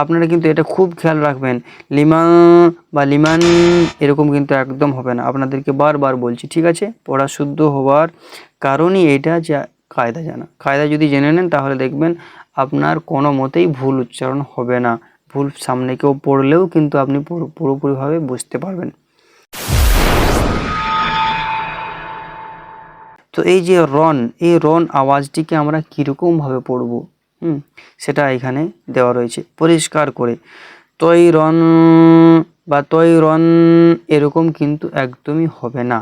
আপনারা কিন্তু এটা খুব খেয়াল রাখবেন। লিমা বা লিমান এরকম কিন্তু একদম হবে না, আপনাদেরকে বারবার বলছি, ঠিক আছে? পড়া শুদ্ধ হওয়ার কারণই এটা, যে কায়দা জানা। কায়দা যদি জেনে নেন তাহলে দেখবেন আপনার কোনো মতেই ভুল উচ্চারণ হবে না। ভুল সামনে কেউ পড়লেও কিন্তু আপনি পুরোপুরিভাবে বুঝতে পারবেন। তো এই যে রন, এই রন আওয়াজটিকে আমরা কীরকমভাবে পড়ব, সেটা এখানে দেওয়া রয়েছে পরিষ্কার করে। তৈরন বা তৈরন এরকম কিন্তু একদমই হবে না,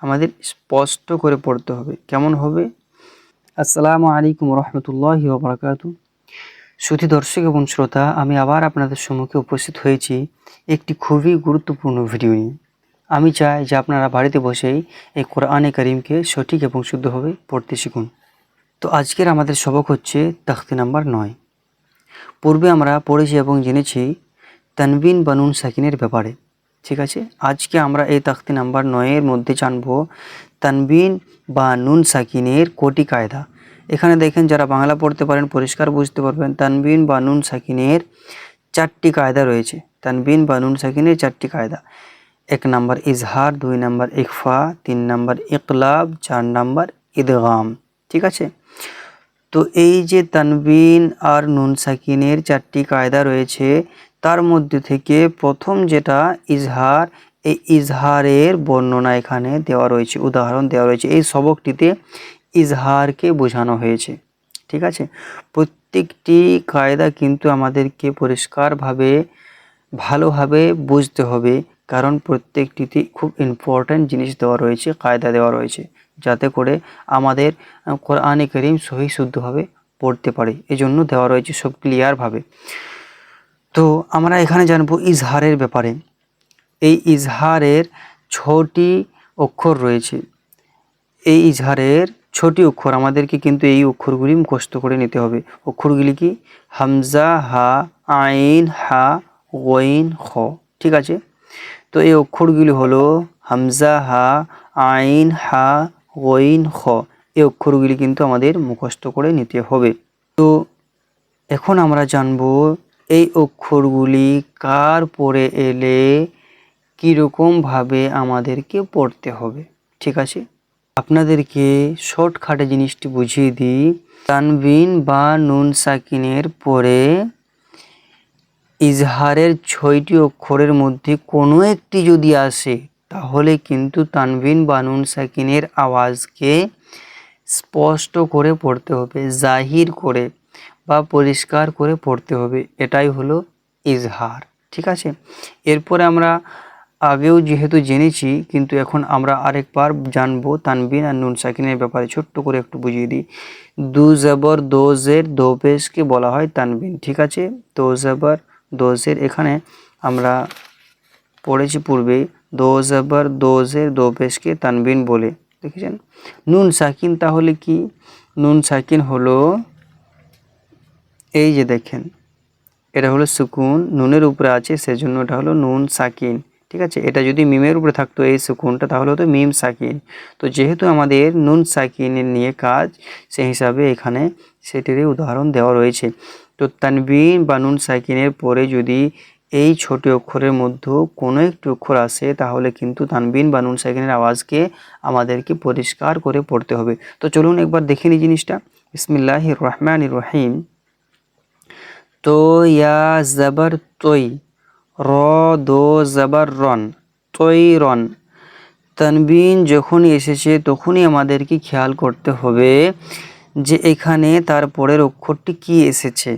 আমাদের স্পষ্ট করে পড়তে হবে। কেমন হবে? আসসালামু আলাইকুম রহমতুল্লাহি ওয়া বারাকাতুহু। সুধী দর্শক এবং শ্রোতা, আমি আবার আপনাদের সম্মুখে উপস্থিত হয়েছি একটি খুবই গুরুত্বপূর্ণ ভিডিও নিয়ে। আমি চাই যে আপনারা বাড়িতে বসেই এই কোরআনে কারিমকে সঠিক এবং শুদ্ধভাবে পড়তে শিখুন। তো আজকের আমাদের সবক হচ্ছে তাখতি নাম্বার 9। পূর্বে আমরা পড়েছি এবং জেনেছি তানবিন বা নুন সাকিনের ব্যাপারে, ঠিক আছে? আজকে আমরা এই তাখতি নাম্বার 9-এর মধ্যে জানব তানবিন বা নুন সাকিনের কোটি কায়দা। এখানে দেখেন, যারা বাংলা পড়তে পারেন পরিষ্কার বুঝতে পারবেন। তানবিন বা নুন সাকিনের 4টি কায়দা রয়েছে। তানবিন বা নুন সাকিনের 4টি কায়দা। 1 নাম্বার ইজহার, 2 নাম্বার ইখফা, 3 নাম্বার ইকলাব, 4 নাম্বার ইদগাম, ঠিক আছে? তো এই যে তানবিন আর নুন সাকিনের 4টি কায়দা রয়েছে, তার মধ্যে থেকে প্রথম যেটা ইজহার, এই ইজহারের বর্ণনা এখানে দেওয়া রয়েছে, উদাহরণ দেওয়া রয়েছে। এই সবকটিতে ইজহারকে বোঝানো হয়েছে, ঠিক আছে? প্রত্যেকটি কায়দা কিন্তু আমাদেরকে পরিষ্কারভাবে ভালোভাবে বুঝতে হবে, কারণ প্রত্যেকটিতে খুব ইম্পর্ট্যান্ট জিনিস দেওয়া রয়েছে, কায়দা দেওয়া রয়েছে, যাতে করে আমাদের কোরআনে কারীম সহি শুদ্ধভাবে পড়তে পারি। এই জন্য দেওয়া রয়েছে সব ক্লিয়ারভাবে। তো আমরা এখানে জানবো ইজহারের ব্যাপারে। এই ইজহারের 6টি অক্ষর রয়েছে। এই ইজহারের 6টি অক্ষর আমাদেরকে কিন্তু এই অক্ষরগুলি মুখস্থ করে নিতে হবে। অক্ষরগুলি কি? হামজা, হা, আইন, হা, গইন, খ, ঠিক আছে? তো এই অক্ষরগুলি হলো হামজা, হা, আইন, হা, গইন, খ। এই অক্ষরগুলি কিন্তু আমাদের মুখস্থ করে নিতে হবে। তো এখন আমরা জানব এই অক্ষরগুলি কার পরে এলে কীরকমভাবে আমাদেরকে পড়তে হবে, ঠিক আছে? আপনাদেরকে শর্টকাটে জিনিসটি বুঝিয়ে দিই। তানবিন বা নুন সাকিনের পরে ইজহারের 6টি অক্ষরের মধ্যে কোনো একটি যদি আসে, তাহলে কিন্তু তানবিন বা নুন সাকিনের আওয়াজকে স্পষ্ট করে পড়তে হবে, জাহির করে বা পরিষ্কার করে পড়তে হবে। এটাই হলো ইজহার, ঠিক আছে? এরপরে আমরা আগেও যেহেতু জেনেছি, কিন্তু এখন আমরা আরেকবার জানবো তানবিন আর নুন সাকিনের ব্যাপারে। ছোট্ট করে একটু বুঝিয়ে দিই। দু জবর দো জের দো পেশকে বলা হয় তানবিন, ঠিক আছে? দো জবর দো জের এখানে আমরা পড়েছি পূর্বে, দো জবর দো জের দো পেশকে তানবিন বলে, দেখেছেন? নুন সাকিন তাহলে কি? নুন সাকিন হলো, এই যে দেখেন, এটা হলো সুকুন, নুনের উপরে আছে সেজন্য এটা হলো নুন সাকিন, ঠিক আছে? এটা যদি মিমের উপরে থাকতো এই সুকুনটা, তাহলে হতো মিম সাকিন। তো যেহেতু আমাদের নুন সাকিনের নিয়ে কাজ, সেই হিসাবে এখানে সেটিরই উদাহরণ দেওয়া রয়েছে। তো তানবিন বা নুন সাকিনের পরে যদি এই ছোট অক্ষরের মধ্যে কোনো একটি অক্ষর আসে, তাহলে কিন্তু তানবিন বা নুন সাকিনের আওয়াজকে আমাদেরকে পরিষ্কার করে পড়তে হবে। তো চলুন একবার দেখে নিই জিনিসটা। বিসমিল্লাহির রহমানির রহিম। তো ইয়া জবর তৈ, র দো জবর রন, তৈ রন। তানবিন যখনই এসেছে তখনই আমাদেরকে খেয়াল করতে হবে যে এখানে তারপরের অক্ষরটি কি এসেছে।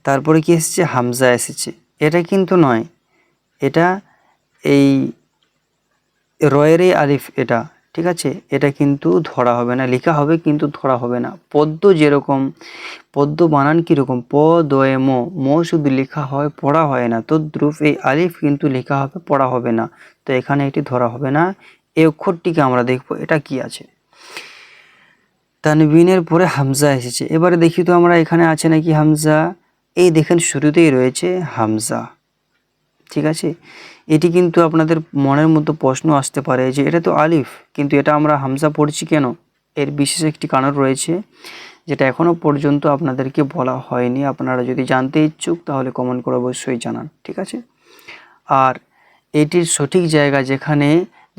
তারপরে কি এসেছে? হামজা এসেছে। এটা কিন্তু নয়, এটা এই রয়েরই আলিফ, এটা, ঠিক আছে? এটা কিন্তু ধরা হবে না, লেখা হবে কিন্তু ধরা হবে না। পদ্য যেরকম, পদ্য বানান কীরকম? প দয়ে ম, ম শুধু লেখা হয়, পড়া হয় না। তদ্রূপ এই আলিফ কিন্তু লেখা হবে, পড়া হবে না। তো এখানে এটি ধরা হবে না। এই অক্ষরটিকে আমরা দেখব এটা কি আছে। তানবিনের পরে হামজা এসেছে। এবারে দেখি তো আমরা এখানে আছে নাকি হামজা। এই দেখেন শুরুতেই রয়েছে হামজা, ঠিক আছে? এটি কিন্তু আপনাদের মনের মধ্যে প্রশ্ন আসতে পারে যে এটা তো আলিফ, কিন্তু এটা আমরা হামজা পড়ছি কেন? এর বিশেষ একটি কারণ রয়েছে, যেটা এখনও পর্যন্ত আপনাদেরকে বলা হয়নি। আপনারা যদি জানতে ইচ্ছুক তাহলে কমেন্ট করে অবশ্যই জানান, ঠিক আছে। আর এটির সঠিক জায়গা যেখানে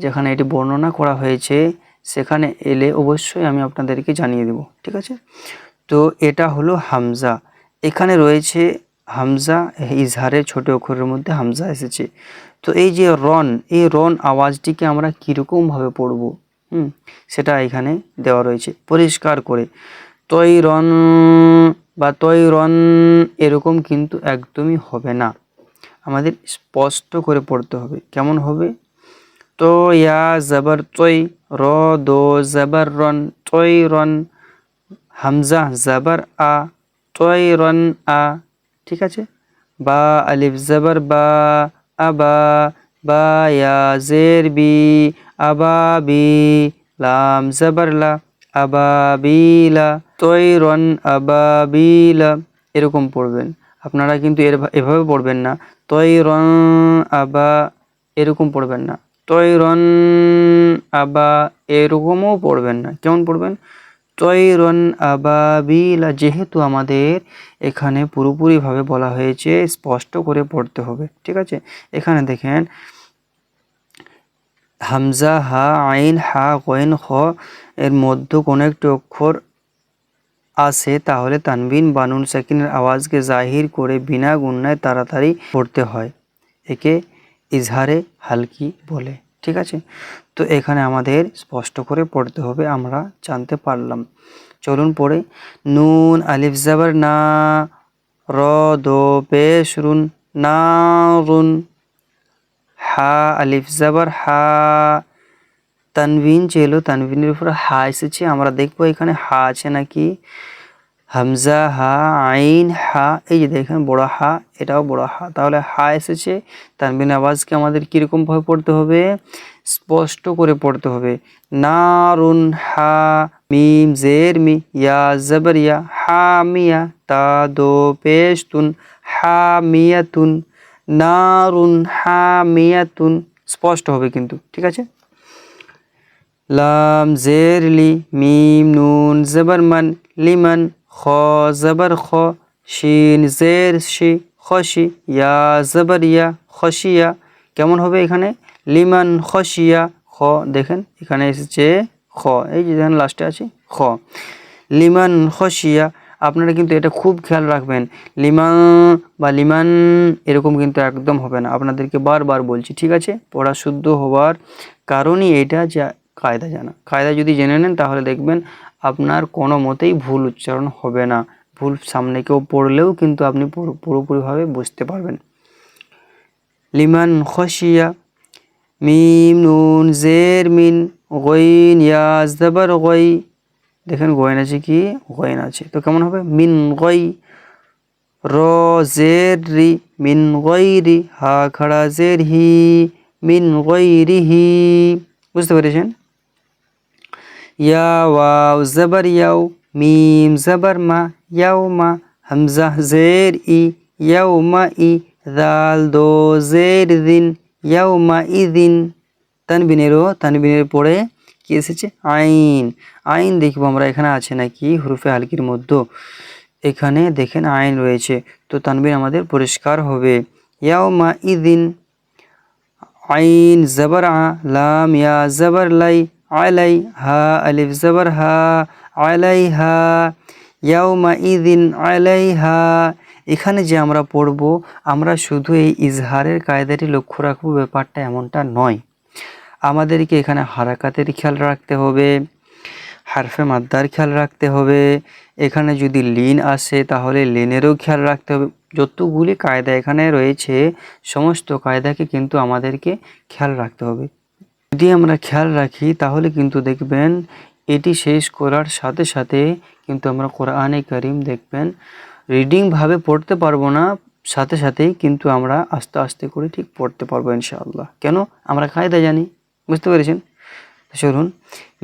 যেখানে এটি বর্ণনা করা হয়েছে সেখানে এলে অবশ্যই আমি আপনাদেরকে জানিয়ে দেব, ঠিক আছে। তো এটা হলো হামজা, এখানে রয়েছে হামজা, ইজহারের ছোট অক্ষরের মধ্যে হামজা এসেছে। তো এই যে রন, এই রন আওয়াজটিকে আমরা কীরকমভাবে পড়ব, সেটা এখানে দেওয়া রয়েছে পরিষ্কার করে। তৈ রন বা তৈ রন এরকম কিন্তু একদমই হবে না, আমাদের স্পষ্ট করে পড়তে হবে। কেমন হবে? তো ইয়া জবর তৈ, র দো জবর রন, তৈ রন, হামজা জবর আ, তৈ রন আ, ঠিক আছে। বা আলিফ জবর বা, আবা, বা ইয়া জের বি, আবাবি, লাম জবর লা, আবাবিলা, তৈরন আবাবিলা, এরকম পড়বেন আপনারা। কিন্তু এভাবে পড়বেন না, তৈরন আবা, এরকম পড়বেন না, তৈরন আবা, এরকমও পড়বেন না। কেমন পড়বেন? তৈরন আবাবিলা। যেহেতু আমাদের এখানে পুরোপুরিভাবে বলা হয়েছে, স্পষ্ট করে পড়তে হবে, ঠিক আছে। এখানে দেখেন হামজা, হা, আইন, হা, গইন, খ এর মধ্যে কোনো একটি অক্ষর আসে তাহলে তানবিন বা নুন সাকিনের আওয়াজকে জাহির করে বিনা গুণনায় তাড়াতাড়ি পড়তে হয়, একে ইজহারে হালকি বলে, ঠিক আছে। তো এখানে আমাদের স্পষ্ট করে পড়তে হবে, আমরা জানতে পারলাম। চলুন পড়ে। নুন আলিফ জবর না, র দো পেশ রুন, না রুন, হা আলিফ জবর হা, তানবিন ছিল, তানবিনের উপর হা এসেছে, আমরা দেখবো এখানে হা আছে নাকি। হামজা, হা, আইন, হা, এই যে দেখেন বড় হা, এটাও বড় হা, তাহলে হা এসেছে। তানবিন আওয়াজকে আমাদের কীরকমভাবে পড়তে হবে? স্পষ্ট করে পড়তে হবে। নারুন, হা, মিম জের মি, ইয়া জবর ইয়া, হা মিয়া, তা দো পেশ তুন, হা মিয়াতুন, নারুন হা মিয়াতুন, স্পষ্ট হবে কিন্তু, ঠিক আছে। লাম জের লি, মিম নুন জবর মান, লিমান, খ জবর খ, শিন জের শি, খসি, ইয়া জবর ইয়া, খসিয়া। কেমন হবে এখানে? লিমান খসিয়া, খ, দেখেন এখানে এসেছে খ, এই যে দেখেন লাস্টে আছে খ, লিমান খসিয়া। আপনারা কিন্তু এটা খুব খেয়াল রাখবেন, লিমান বা লিমান এরকম কিন্তু একদম হবে না, আপনাদেরকে বারবার বলছি, ঠিক আছে। পড়া শুদ্ধ হওয়ার কারণই এটা, যে কায়দা জানা। কায়দা যদি জেনে নেন তাহলে দেখবেন আপনার কোনো মতেই ভুল উচ্চারণ হবে না, ভুল সামনে কেউ পড়লেও কিন্তু আপনি পুরোপুরিভাবে বুঝতে পারবেন। লিমান খসিয়া, মিম নুন জের মিন, গইন ইয়া জবর গই, দেখেন গইন আছে কি? গইন আছে, তো কেমন হবে? মিন গই, র জের রি, মিন গইরি, হা খাড়া জের হি, মিন গইরিহি, বুঝতে পেরেছেন। ইয়া ওয়াও জবর ইয়াও, মিম জবর মা, ইয়াও মা, হামজা জের ই, ইয়াও মা ই, দাল দো জের দিন, ইয়াও মা ই দিন। তানবিনের পরে কি এসেছে? আইন। আইন দেখবো আমরা এখানে আছে নাকি হুরুফে হালকির মধ্যে, এখানে দেখেন আইন রয়েছে, তো তানবিন আমাদের পরিষ্কার হবে। ইয়াও মা ই দিন, আইন জবর আ, লাম ইয়া জবর লাই, আলাই, হা আলিফ জবর হা, আলাইহা, ইয়াউমা ইদিন আলাইহা। এখানে যে আমরা পড়ব, আমরা শুধু এই ইজহারের কায়দাটি লক্ষ্য রাখবো, ব্যাপারটা এমনটা নয়। আমাদেরকে এখানে হারাকাতের খেয়াল রাখতে হবে, হারফে মাদ্দার খেয়াল রাখতে হবে, এখানে যদি লিন আসে তাহলে লিনেরও খেয়াল রাখতে হবে। যতগুলি কায়দা এখানে রয়েছে সমস্ত কায়দাকে কিন্তু আমাদেরকে খেয়াল রাখতে হবে। যদি আমরা খেয়াল রাখি তাহলে কিন্তু দেখবেন এটি শেষ করার সাথে সাথে কিন্তু আমরা কোরআনে কারিম দেখবেন রিডিংভাবে পড়তে পারবো না, সাথে সাথেই কিন্তু আমরা আস্তে আস্তে করে ঠিক পড়তে পারবো ইনশাআল্লাহ। কেন? আমরা কায়দা জানি, বুঝতে পেরেছেন। চলুন,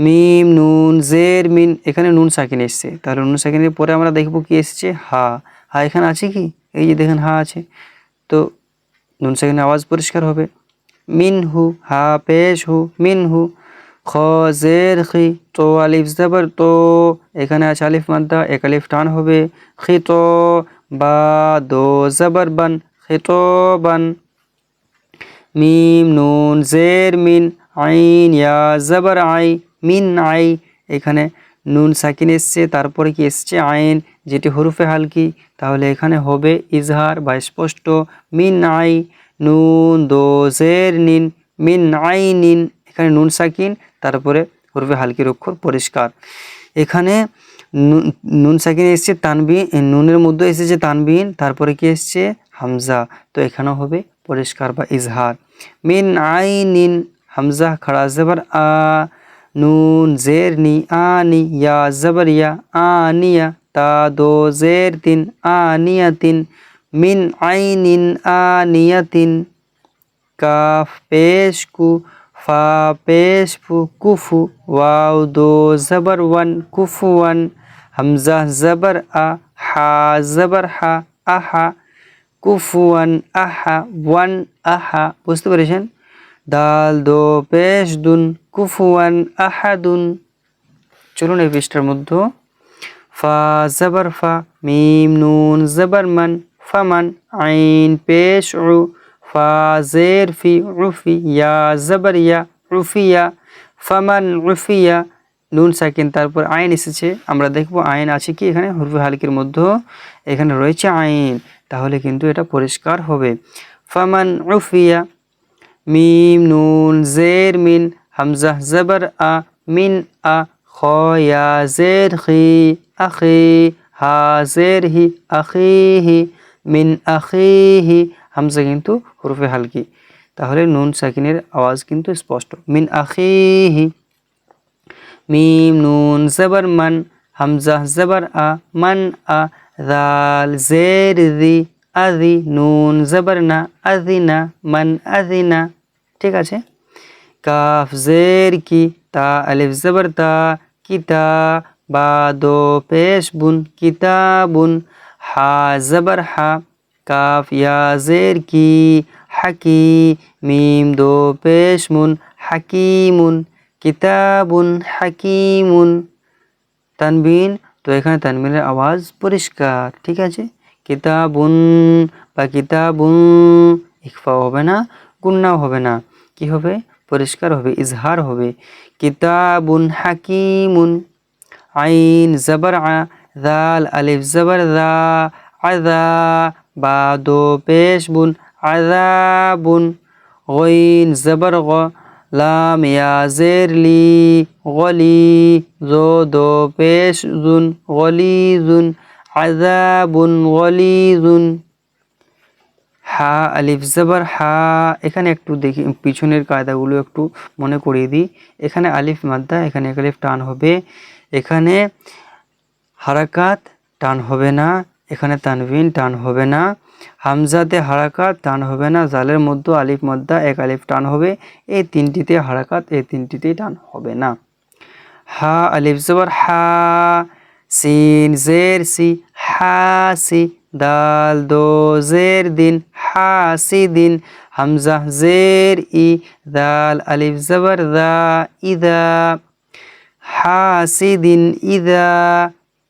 মিম নুন জের মিন, এখানে নুন সাকিন এসছে, তাহলে নুন সাকিনের পরে আমরা দেখব কি এসছে? হা। হা এখানে আছে কি? এই যে দেখেন হা আছে, তো নুন সাকিনের আওয়াজ পরিষ্কার হবে। মিনহু, হা পেশ হু, মিনহু, খ জের খি, তো আলিফ জবর তো, এখানে আছে আলিফ মাদ্দা, এক আলিফ টান হবে। খিত, বা দো জবর বান, খিতবান। মিম নুন জের মিন, আইন ইয়া জবর আই, মিন আই। এখানে নুন সাকিন এসছে, তারপরে কি এসছে আইন, যেটি হরফে হালকি, তাহলে এখানে হবে ইজহার বা স্পষ্ট। মিন আই, নুন দো জের নিন, মিন আই নিন। এখানে নুন সাকিন, তারপরে হরফে হালকির অক্ষর পরিষ্কার। এখানে নুন সাকিন এসছে তানবিন, নুনের মধ্যে এসেছে তানবিন, তারপরে কি এসছে হামজা, তো এখানেও হবে পরিষ্কার বা ইজহার। মিন আই নিন, হামজা খাড়া জবর আ, নুন জের নি, আনি, ইয়া জবর ইয়া, আনিয়া, তা দো জের তিন, আনিয়াতিন। মিন আইনিন আনিয়াতিন। কাফ পেশ কু, ফা পেশ ফু, কুফু, ওয়াও দো জবর ওয়ান, কুফুয়ান। হামজা জবর আ, হা জবর হা, আহা, কুফুয়ান আহা, ওয়ান আহা। বুঝতে পেরেছেন? দাল দো পেশ দুন, কুফুয়ান আহাদুন। চলুন এই পৃষ্ঠার মধ্যে ফা জবর ফা, মিম নুন জবর মান, ফামান। আইন পেশ উ, ফা জের ফি, উফি, ইয়া জবর ইয়া, উফিয়া, ফামান উফিয়া। নুন সাকিন, তারপর আইন এসেছে, আমরা দেখব আইন আছে কি এখানে হরফে হালকির মধ্যে, এখানে রয়েছে আইন, তাহলে কিন্তু এটা পরিষ্কার হবে। ফামান উফিয়া। মিম নুন জের মিন, হামজা জবর আ, মিন আ, খ ইয়া জের খি, আখি, হা জের হি, আখিহি, মিন আখিহি। হামজা কিন্তু হরফে হালকি, তাহলে নুন সাকিনের আওয়াজ কিন্তু স্পষ্ট। মিন আখিহি। মিম নুন জবর মান, হামজা জবর আ, মান আ, দাল জের দি, আদি, নুন জবর না, আদিনা, মান আদিনা। ঠিক আছে? কাফ জের কি, তা আলিফ জবর তা, কিতা, বা দো পেশ বুন, কিতাবুন। হা জবর হা, কাফ ইয়া জের কি, হাকি, মিম দো পেশ মুন, হাকিমুন, কিতাবুন হাকিমুন। তানবিন, তো এখানে তানবিনের আওয়াজ পরিষ্কার। ঠিক আছে? কিতাবুন বা কিতাবুন, ইখফা হবে না, গুন্নাও হবে না, কি হবে পরিষ্কার হবে, ইজহার হবে। কিতাবুন হাকিমুন। আইন জবর আ, দাল আলিফ জবর দা, আযা, বা দো পেশ বুন, আযাবুন। গইন জবর গ, লাম ইয়া জের লি, গলি, জো দো পেশ জুন, গলিজুন, আযাবুন গলিজুন। হা আলিফ জবর হা, এখানে একটু দেখি পিছনের কায়দাগুলো একটু মনে করিয়ে দিই। এখানে আলিফ মাদ্দা, এখানে এক আলিফ টান হবে, এখানে হারাকাত টান হবে না, এখানে তানবিন টান হবে না, হামজাতে হারাকাত টান হবে না, জালের মধ্যে আলিফ মাদ্দা এক আলিফ টান হবে, এই তিনটিতে হারাকাত, এই তিনটিতেই টান হবে না। হা আলিফ জবর হা, সিন জের সি, হাসি, দাল দো জের দিন, হাসিদিন। হামজা জের ই, দাল আলিফ জবর দা, ইদা, হাসিদিন ইদা।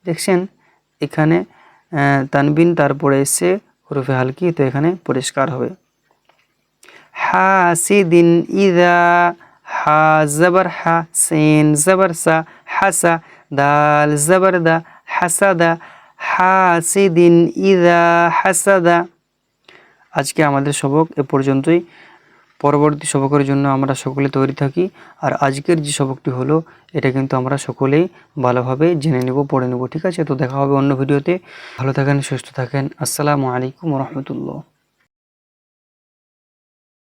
দেখছেন এখানে তানবিন, তারপরে এসে হরফে হালকি, তো এখানে পরিষ্কার হবে। হাসিদিন ইদা, হা জবর হা, সিন জবর সা, হাসা, দাল জবর দা, হাসাদা, হাসিদিন ইদা হাসাদা। আজকে আমাদের সবক এ পর্যন্তই। পরবর্তী সবকের জন্য আমরা সকলে তৈরি থাকি। আর আজকের যে সবকটি হলো, এটা কিন্তু আমরা সকলেই ভালোভাবে জেনে নেব, পড়ে নেব। ঠিক আছে? তো দেখা হবে অন্য ভিডিওতে। ভালো থাকেন, সুস্থ থাকেন। আসসালামু আলাইকুম ওয়া রাহমাতুল্লাহ।